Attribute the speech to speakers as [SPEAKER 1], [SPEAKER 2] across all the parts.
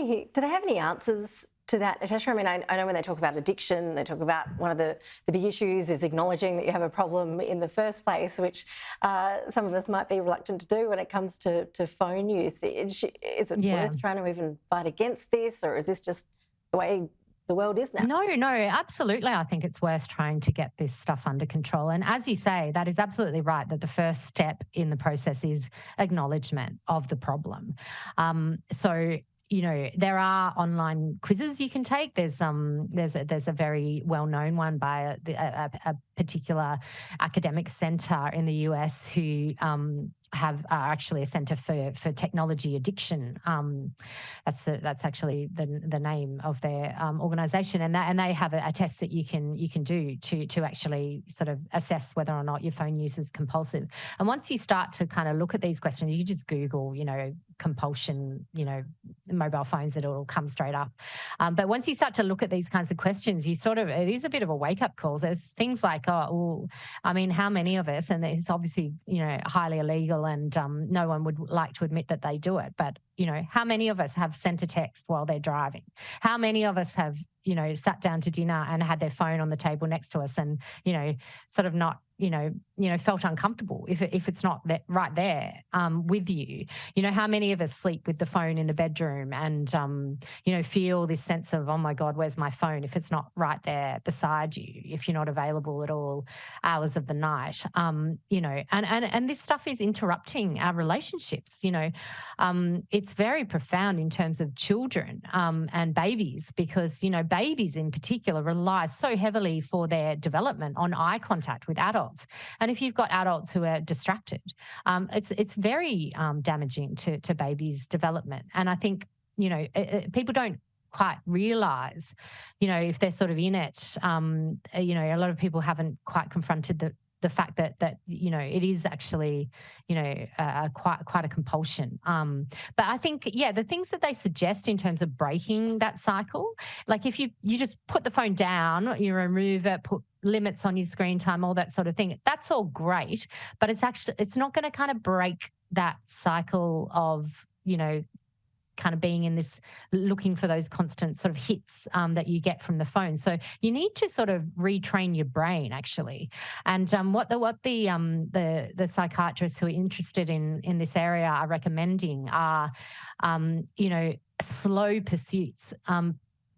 [SPEAKER 1] do they have any answers to that, Natasha? I mean, I know when they talk about addiction, they talk about one of the big issues is acknowledging that you have a problem in the first place, which some of us might be reluctant to do when it comes to phone usage. Is it
[SPEAKER 2] Yeah.
[SPEAKER 1] worth trying to even fight against this, or is this just the way the world is now?
[SPEAKER 2] No, absolutely. I think it's worth trying to get this stuff under control. And as you say, that is absolutely right, that the first step in the process is acknowledgement of the problem. So, there are online quizzes you can take. There's a very well-known one by a particular academic centre in the US who are actually a centre for technology addiction. That's actually the name of their organisation, and they have a test that you can do to actually sort of assess whether or not your phone use is compulsive. And once you start to kind of look at these questions, you just Google, compulsion, mobile phones, it'll come straight up. But once you start to look at these kinds of questions, it is a bit of a wake-up call. So there's things like, how many of us, and it's obviously, highly illegal and no one would like to admit that they do it, but, how many of us have sent a text while they're driving? How many of us have, sat down to dinner and had their phone on the table next to us and, sort of not, felt uncomfortable if it's not right there with you? How many of us sleep with the phone in the bedroom and, feel this sense of, oh my God, where's my phone, if it's not right there beside you, if you're not available at all hours of the night? And this stuff is interrupting our relationships. It's very profound in terms of children and babies, because, babies in particular rely so heavily for their development on eye contact with adults. And if you've got adults who are distracted, it's very damaging to babies' development. And I think, people don't quite realise, if they're sort of in it, a lot of people haven't quite confronted the fact that it is actually quite a compulsion. But I think the things that they suggest in terms of breaking that cycle, like if you just put the phone down, you remove it, put limits on your screen time, all that sort of thing, that's all great, but it's not going to kind of break that cycle of kind of being in this, looking for those constant sort of hits that you get from the phone. So you need to sort of retrain your brain, actually. And what the psychiatrists who are interested in this area are recommending are, slow pursuits,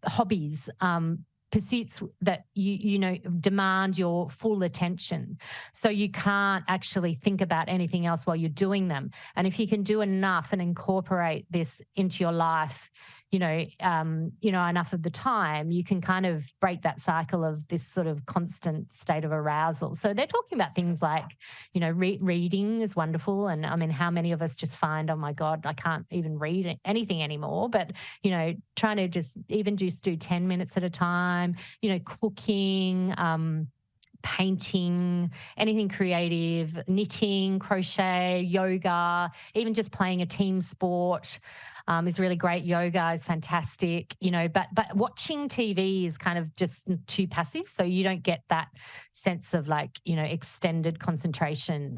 [SPEAKER 2] hobbies, pursuits that demand your full attention, so you can't actually think about anything else while you're doing them. And if you can do enough and incorporate this into your life, enough of the time, you can kind of break that cycle of this sort of constant state of arousal. So they're talking about things like, reading is wonderful. And I mean, how many of us just find, oh my God, I can't even read anything anymore? But, trying to just do 10 minutes at a time, cooking, painting, anything creative, knitting, crochet, yoga, even just playing a team sport is really great. Yoga is fantastic, but watching TV is kind of just too passive. So you don't get that sense of extended concentration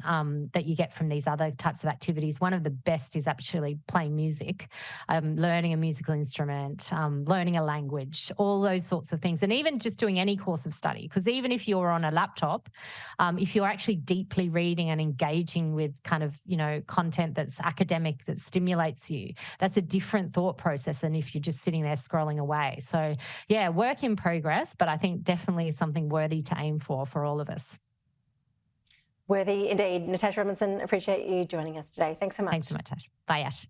[SPEAKER 2] that you get from these other types of activities. One of the best is actually playing music, learning a musical instrument, learning a language, all those sorts of things. And even just doing any course of study, because even if you're on a laptop, if you're actually deeply reading and engaging with kind of, content that's academic, that stimulates you, that's a different thought process than if you're just sitting there scrolling away. So, work in progress, but I think definitely something worthy to aim for all of us.
[SPEAKER 1] Worthy indeed. Natasha Robinson, appreciate you joining us today. Thanks so much.
[SPEAKER 2] Thanks so much, Tash. Bye, Ash.